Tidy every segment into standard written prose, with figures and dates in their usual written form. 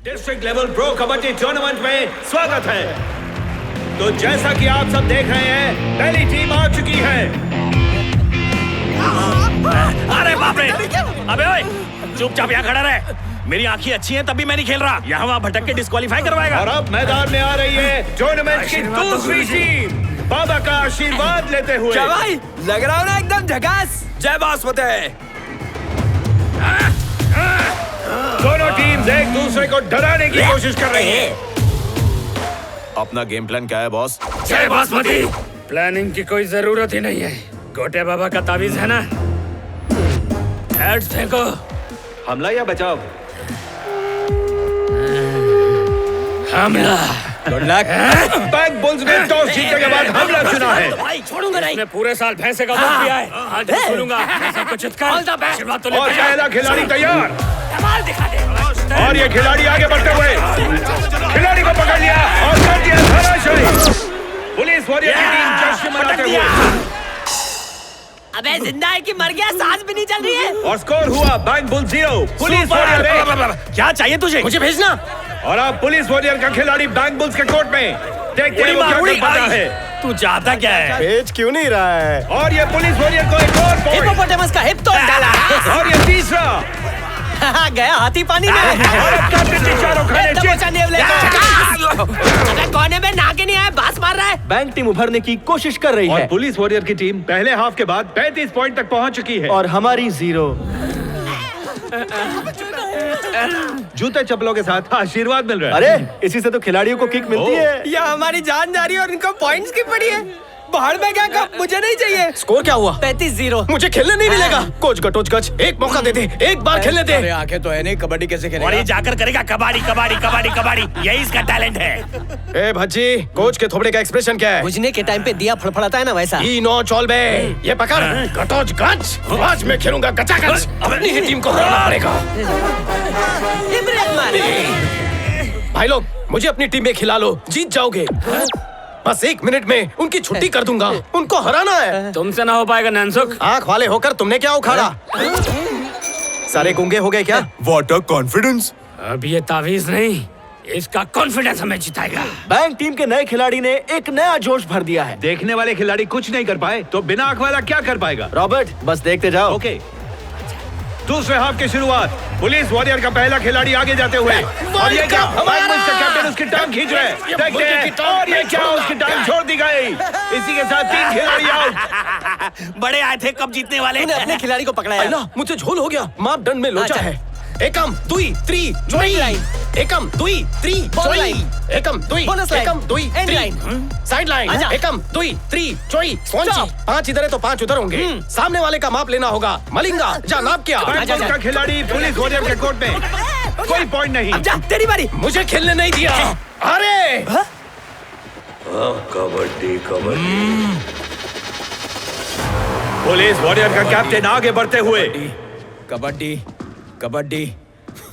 District level pro kabaddi tournament में स्वागत है। तो जैसा कि आप सब देख रहे हैं, पहली टीम आ चुकी है। अरे बाप रे! अबे ओए, चुपचाप यहाँ खड़ा रहे। मेरी आंखें अच्छी हैं, तभी मैं नहीं खेल रहा। यहाँ वहाँ भटक के डिस्क्वालीफाई करवाएगा। और अब मैदान में आ रही है टूर्नामेंट की दूसरी टीम, बाबा का आशीर्वाद लेते हुए। क्या भाई, लग रहा है ना एकदम झकास। जय बासमती। दोनों टीम्स एक दूसरे को डराने की कोशिश कर रही हैं। अपना गेम प्लान क्या है बॉस? जय बासमती। प्लानिंग की कोई जरूरत ही नहीं है। गोटे बाबा का तावीज है ना, हेड्स फेंको। हमला या बचाव? हमला। Good luck. बैंक बुल्स ने टॉस जीतने के बाद हमला चुना है। भाई छोड़ूंगा नहीं। मैं पूरे साल भैंसे का दूध पिया है। आज नहीं छोड़ूंगा। मैं सबको चितकर आशीर्वाद तो और लेते पहला खिलाड़ी तैयार। कमाल दिखा दे। और ये खिलाड़ी आगे बढ़ते हुए खिलाड़ी को पकड़ लिया और कर दिया धराशायी। पुलिस वॉरियर की टीम जश्न मनाते हुए। अबे जिंदा है कि मर गया? सांस भी नहीं चल रही है। और स्कोर हुआ बैंक बुल 0, पुलिस वॉरियर 1। क्या चाहिए तुझे? मुझे भेजना। और अब पुलिस वॉरियर का खिलाड़ी बैंक बुल्स के कोर्ट में। देखते हैं वो क्या कर पाता है। तू चाहता क्या है? भेज क्यों नहीं रहा है? और ये पुलिस वॉरियर को एक और पॉइंट। हिप्पोपोटामस का हिप तोड़ डाला। और ये तीसरा। गया हाथी पानी में। और अब कैप्टन के चारों खाने अबे कोने में नाके नहीं आया, बास मार रहा है। बैंक टीम उभरने की कोशिश कर रही और है पुलिस वॉरियर की टीम पहले हाफ के बाद 35 पॉइंट तक पहुंच चुकी है। और हमारी 0। जूते चप्पलों के साथ आशीर्वाद मिल रहा है। अरे इसी से तो खिलाड़ियों को किक मिलती है। या हमारी जान जा रही है और इनको पॉइंट्स की पड़ी है। बाहर में क्या कब? मुझे नहीं चाहिए। स्कोर क्या हुआ? 35-0। मुझे खेलने नहीं मिलेगा। कोच गटोच गच, एक मौका दे दे, एक बार खेलने दे। आंखें तो है नहीं, कबड्डी कैसे खेलेगा? और ये जाकर करेगा कबाड़ी कबाड़ी कबाड़ी कबाड़ी। यही इसका टैलेंट है। ए भज्जी, कोच के थोबड़े का एक्सप्रेशन क्या है? बुझने के टाइम पे दिया फड़फड़ाता है ना, वैसा। ई नो चौल बे, ये पकड़ गटोच गच। आज मैं खेलूंगा गचा गच। अपनी ही टीम को हराना पड़ेगा। इमरान मार। भाई लोग, मुझे अपनी टीम में खिला लो, जीत जाओगे। बस 1 मिनट में उनकी छुट्टी कर दूंगा। उनको हराना है। तुमसे ना हो पाएगा नैनसुख। आंख वाले होकर तुमने क्या उखाड़ा? सारे गूंगे हो गए क्या? Water confidence. अब ये तावीज नहीं, इसका कॉन्फिडेंस हमें जिताएगा। बैंक टीम के नए खिलाड़ी ने एक नया जोश भर दिया है। देखने वाले खिलाड़ी कुछ नहीं कर पाए तो बिना आंख वाला क्या कर पाएगा? रॉबर्ट, बस देखते जाओ। ओके। दूसरे हाफ की शुरुआत, पुलिस वॉरियर का पहला खिलाड़ी आगे जाते हुए। और ये क्या? बैंक बुल्स का कैप्टन उसकी टांग खींच रहे हैं। देखते हैं। और ये क्या? उसकी टांग छोड़ दी गई। इसी के साथ 3 खिलाड़ी आउट। बड़े आए थे, कब जीतने वाले? तूने अपने खिलाड़ी को पकड़ा है। अल्लाह, मुझसे झोल हो गया। मापदंड में लोचा अच्छा। है। एकम दुई त्री जोई। एकम दुई त्री बॉल जोई। लाइन। एकम दुई। Bonus line. एकम दुई एंड त्री। लाइन। Side line. आजा। एकम दुई त्री जोई। चौप। 5 इधर है तो 5 उधर होंगे। सामने वाले का माप लेना होगा। मलिंगा, जा नाप क्या? बैंक बुल्स का खिलाड़ी पुलिस वॉरियर के कोर्ट में। कोई पॉइंट नहीं। अब जा, तेरी बारी। मुझे खेलने नहीं दिया। अरे कबड्डी कबड्डी। पुलिस वॉरियर का कैप्टन आगे बढ़ते हुए। कबड्डी कबड्डी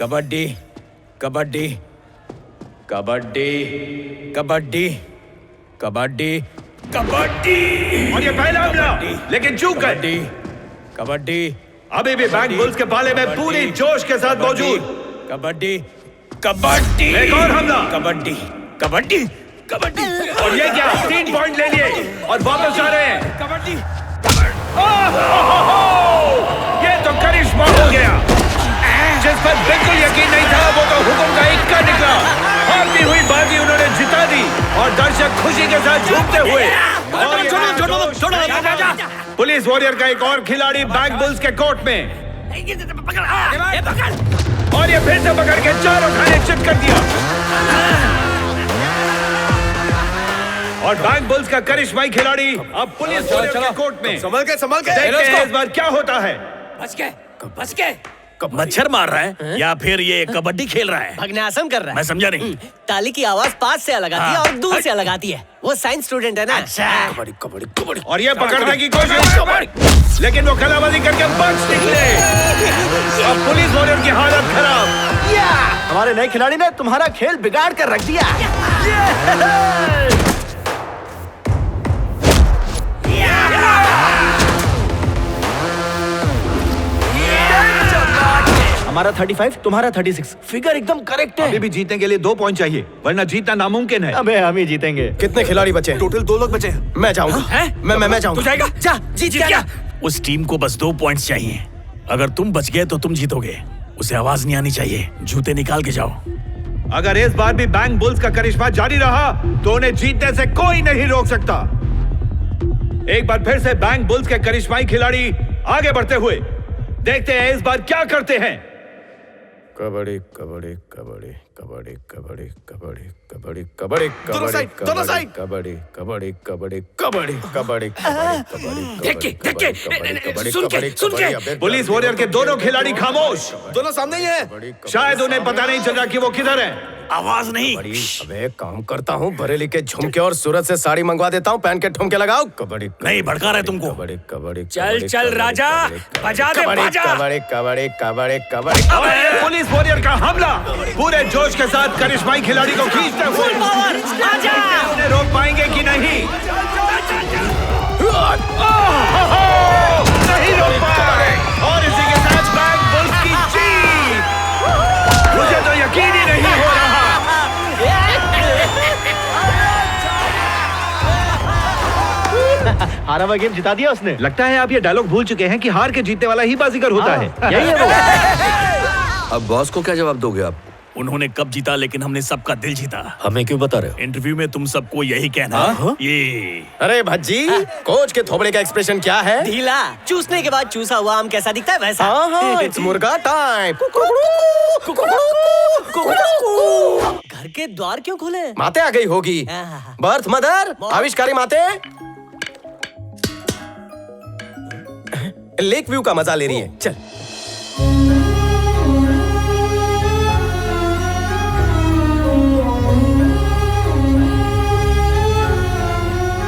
कबड्डी कबड्डी कबड्डी कबड्डी कबड्डी कबड्डी। और ये पहला हमला, लेकिन चूक गए। कबड्डी कबड्डी अभी भी बैंक बुल्स के पाले में पूरी जोश के साथ मौजूद। कबड्डी कबड्डी। एक और हमला। कबड्डी कबड्डी कबड्डी। और ये क्या? 3 पॉइंट ले लिए और वापस आ रहे हैं। कबड्डी। ये तो करिश्मा हो गया। जिस पर बिल्कुल यकीन नहीं था, वो तो हुक्म का इक्का निकला। हारती हुई बाजी उन्होंने जिता दी और दर्शक खुशी के साथ झूमते हुए। पुलिस वॉरियर का एक और खिलाड़ी बैंक बुल्स के कोर्ट में। और ये फिर से पकड़ के चारों खाने चिट कर दिया। और बैंक बुल्स का करिश्माई खिलाड़ी अब पुलिस वॉरियर के कोर्ट में। संभल के देखते हैं इस बार क्या होता है। बच के मच्छर मार रहा है या फिर ये कबड्डी खेल रहा है? भग्नासन कर रहा मैं है। समझा नहीं। ताली की आवाज पास से अलग आती है और दूर से अलग आती है। वो साइंस स्टूडेंट है ना। कबड्डी कबड्डी कबड्डी। और ये पकड़ने की कोशिश, लेकिन वो कलाबाजी करके बच निकले। अब पुलिस वॉरियर की हालत खराब। हमारे नए खिलाड़ी ने तुम्हारा खेल बिगाड़ कर रख दिया। हमारा 35, तुम्हारा 36। फिगर एकदम करेक्ट है। अभी भी जीतने के लिए 2 पॉइंट चाहिए, वरना जीतना नामुमकिन है। अबे हम ही जीतेंगे। कितने खिलाड़ी बचे? टोटल 2 लोग बचे हैं। मैं जाऊंगा। मैं जाऊंगा। तू जाएगा? जा जीत गया। उस टीम को बस 2 पॉइंट्स चाहिए। अगर तुम बच गए तो तुम जीतोगे। उसे आवाज नहीं आनी चाहिए। जूते निकाल के जाओ। अगर इस बार भी बैंक बुल्स का करिश्मा जारी रहा तो उन्हें जीतने से कोई नहीं रोक सकता। एक बार फिर से बैंक बुल्स के करिश्माई खिलाड़ी आगे बढ़ते हुए, देखते हैं इस बार क्या करते हैं। कबड्डी कबड्डी कबड्डी कबड्डी कबड्डी कबड्डी कबड्डी कबड्डी दोनों साइड, दोनों साइड। कबड्डी कबड्डी कबड्डी कबड्डी कबड्डी सुन के। पुलिस वॉरियर के दोनों खिलाड़ी खामोश। दोनों सामने ही है। शायद उन्हें पता नहीं चल रहा कि वो किधर है। आवाज नहीं। अबे काम करता हूँ, बरेली के झुमके और सूरत से साड़ी मंगवा देता हूँ, पहन के ठुमके लगाओ। कबड्डी नहीं, भड़का रहा है तुमको। कबड्डी कबड्डी चल चल राजा, बजा दे बाजा। कबड्डी कबड्डी कबड्डी कबड्डी। अब है पुलिस वॉरियर का हमला। पूरे जोश के साथ करिश्माई खिलाड़ी को खींचते हुए उन्हें रोक पाएंगे कि नहीं? नहीं रोक पाए और इसी के साथ बैंक बुल्स की जीत। मुझे तो यकीन ही नहीं हो रहा। हारा हुआ गेम जिता दिया उसने। लगता है आप ये डायलॉग भूल चुके हैं कि हार के जीतने वाला ही बाजीगर होता है। यही है वो। अब बॉस को क्या जवाब दोगे आप? उन्होंने कब जीता, लेकिन हमने सबका दिल जीता। हमें क्यों बता रहे हो? इंटरव्यू में तुम सबको यही कहना है। ये अरे भज्जी, कोच के थोबड़े का एक्सप्रेशन क्या है? ढीला। चूसने के बाद चूसा हुआ आम कैसा दिखता है वैसा। हाँ, इट्स मुर्गा टाइम। घर के द्वार क्यों खोले? माते आ गई होगी। बर्थ मदर, आविष्कारी माते। लेक व्यू का मजा ले रही है। चल।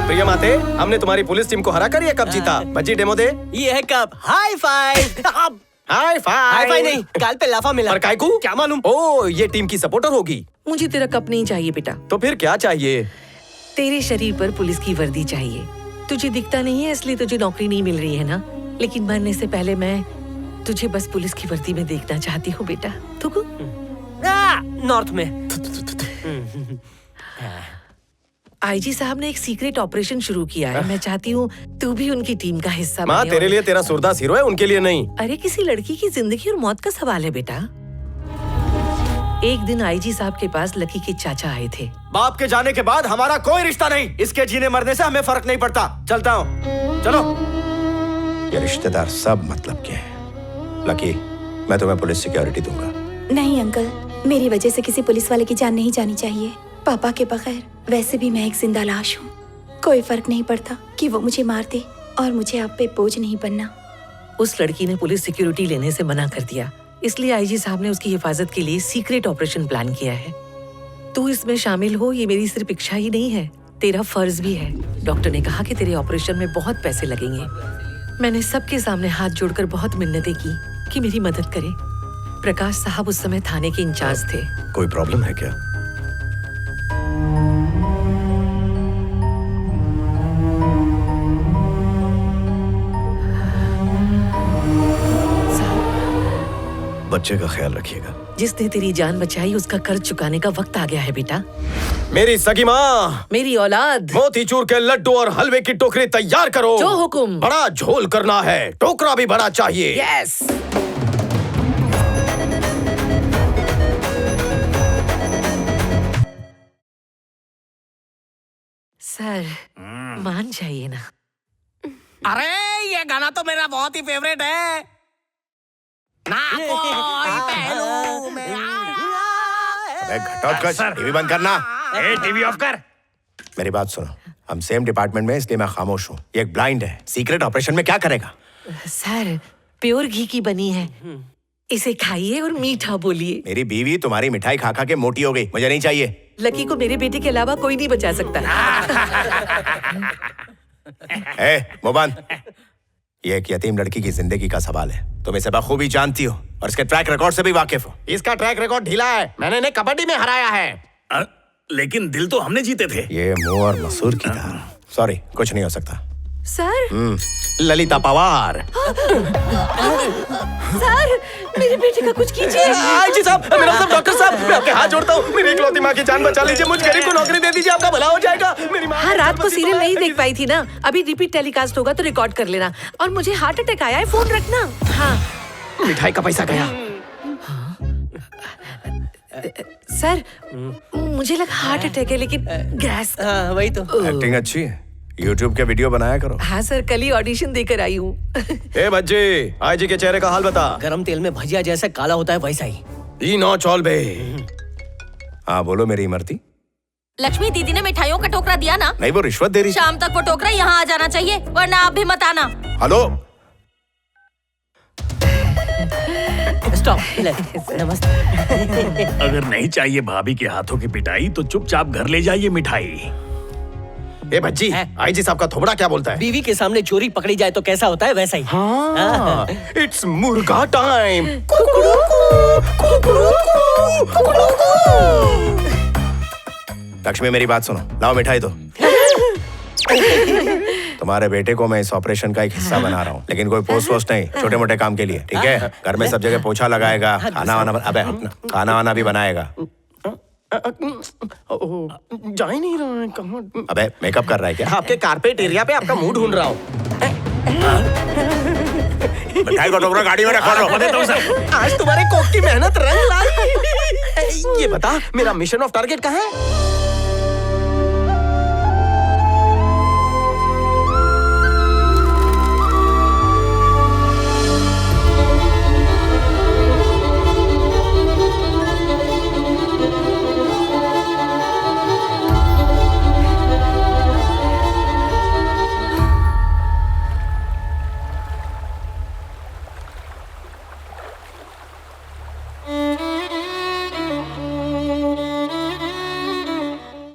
प्रिया माते, हमने तुम्हारी पुलिस टीम को हरा कर ये कब जीता? भज्जी डेमो दे। ये है कब? High five. हाई फाइव नहीं, काल पे लाफा मिला। पर काय को? क्या मालूम? ओ, ये टीम की सपोर्टर होगी। मुझे तेरा कप नहीं चाहिए बेटा। तो फिर क्या चाहिए? तेरे शरीर पर पुलिस की वर्दी चाहिए। तुझे दिखता नहीं है इसलिए तुझे नौकरी नहीं मिल रही है ना, लेकिन मरने से पहले मैं तुझे बस पुलिस की वर्दी में देखना चाहती हूँ बेटा। थुकू? नॉर्थ में। आईजी साहब ने एक सीक्रेट ऑपरेशन शुरू किया है। मैं चाहती हूँ तू भी उनकी टीम का हिस्सा माँ, बने। तेरे लिए तेरा सूरदास हीरो है, उनके लिए नहीं। अरे किसी लड़की की जिंदगी और मौत का सवाल है बेटा। एक दिन आईजी साहब के पास लकी के चाचा आए थे। बाप के जाने के बाद हमारा कोई रिश्ता नहीं। इसके जीने मरने से हमें फर्क नहीं पड़ता। चलता हूँ, चलो। ये रिश्तेदार सब मतलब के हैं। लकी, मैं तुम्हें पुलिस सिक्योरिटी दूंगा। नहीं अंकल, मेरी वजह से किसी पुलिस वाले की जान नहीं जानी चाहिए। पापा के बगैर वैसे भी मैं एक जिंदा लाश हूँ। कोई फर्क नहीं पड़ता कि वो मुझे मार दे, और मुझे आप पे बोझ नहीं बनना। उस लड़की ने पुलिस सिक्योरिटी लेने से मना कर दिया, इसलिए आईजी साहब ने उसकी हिफाजत के लिए सीक्रेट ऑपरेशन प्लान किया है। तू इसमें शामिल हो, ये मेरी सिर्फ इच्छा ही नहीं है, तेरा फर्ज भी है। डॉक्टर ने कहा कि तेरे ऑपरेशन में बहुत पैसे लगेंगे। मैंने सबके सामने हाथ जोड़कर बहुत मिन्नतें की कि मेरी मदद करे। प्रकाश साहब उस समय थाने के इंचार्ज थे। कोई प्रॉब्लम है क्या? बच्चे का ख्याल रखिएगा। जिसने तेरी जान बचाई उसका कर्ज चुकाने का वक्त आ गया है बेटा। मेरी सगी माँ, मेरी औलाद, मोतीचूर के लड्डू और हलवे की टोकरी तैयार करो। जो हुकुम। बड़ा झोल करना है, टोकरा भी बड़ा चाहिए। यस। सर, मान जाइए ना। अरे ये गाना तो मेरा बहुत ही फेवरेट है ना। टीवी बंद करना। टीवी ऑफ कर। मेरी बात सुनो, हम सेम डिपार्टमेंट में, इसलिए मैं खामोश हूँ। ये एक ब्लाइंड है, सीक्रेट ऑपरेशन में क्या करेगा? सर, प्योर घी की बनी है, इसे खाइए और मीठा बोलिए। मेरी बीवी तुम्हारी मिठाई खा खा के मोटी हो गई, मुझे नहीं चाहिए। लकी को मेरे बेटे के अलावा कोई नहीं बचा सकता। मोबान, ये एक यतीम लड़की की जिंदगी का सवाल है। तुम इसे बखूबी जानती हो और इसके ट्रैक रिकॉर्ड से भी वाकिफ हो। इसका ट्रैक रिकॉर्ड ढीला है, मैंने इन्हें कबड्डी में हराया है। लेकिन दिल तो हमने जीते थे। ये मुंह और मसूर की तरह। सॉरी, कुछ नहीं हो सकता। सर ललिता पवार। सर मेरे बेटे का कुछ कीजिए। आईजी साहब, मेरा मतलब डॉक्टर साहब, मैं आपके हाथ जोड़ता हूँ, मेरी इकलौती माँ की जान बचा लीजिए, मुझ गरीब को नौकरी दे दीजिए, आपका भला हो जाएगा। मेरी माँ हाँ, रात को सीरियल नहीं देख पाई थी ना, अभी रिपीट टेलीकास्ट होगा तो रिकॉर्ड कर लेना। और मुझे हार्ट अटैक आया है, फोन रखना। हाँ मिठाई का पैसा गया। सर मुझे लगा हार्ट अटैक है, लेकिन गैस। हाँ वही तो। एक्टिंग अच्छी है, YouTube के वीडियो बनाया करो। हाँ सर, कल ही ऑडिशन देकर आई हूँ। ए बच्चे, आईजी के चेहरे का हाल बता। गरम तेल में भजिया जैसा काला होता है वैसा ही। ई नौ चौल बे। हाँ बोलो मेरी इमरती। लक्ष्मी दीदी ने मिठाइयों का टोकरा दिया ना? नहीं, वो रिश्वत दे रही। शाम तक वो टोकरा यहाँ आ जाना चाहिए, वरना आप भी मत आना। Hello, stop. नमस्ते। अगर नहीं चाहिए भाभी के हाथों की पिटाई तो चुपचाप घर ले जाइए मिठाई। ए बच्ची, आईजी साहब का थोबड़ा क्या बोलता है? बीवी के सामने चोरी पकड़ी जाए तो कैसा होता है वैसा ही। हाँ, इट्स मुर्गा टाइम। लक्ष्मी मेरी बात सुनो, लाओ मिठाई दो। तुम्हारे बेटे को मैं इस ऑपरेशन का एक हिस्सा बना रहा हूँ, लेकिन कोई पोस्ट वोस्ट नहीं, छोटे मोटे काम के लिए, ठीक है? घर में सब जगह पोछा लगाएगा, खाना वाना, अबे खाना वाना भी बनाएगा। जा ही नहीं रहा है, कहाँ? अबे मेकअप कर रहा है क्या? आपके कारपेट एरिया पे आपका मूड ढूंढ रहा हूँ। मिठाई का टोकरा गाड़ी में रखा लो। आज तुम्हारे कोक की मेहनत रंग लाई। ये बता, मेरा मिशन ऑफ टारगेट कहाँ है?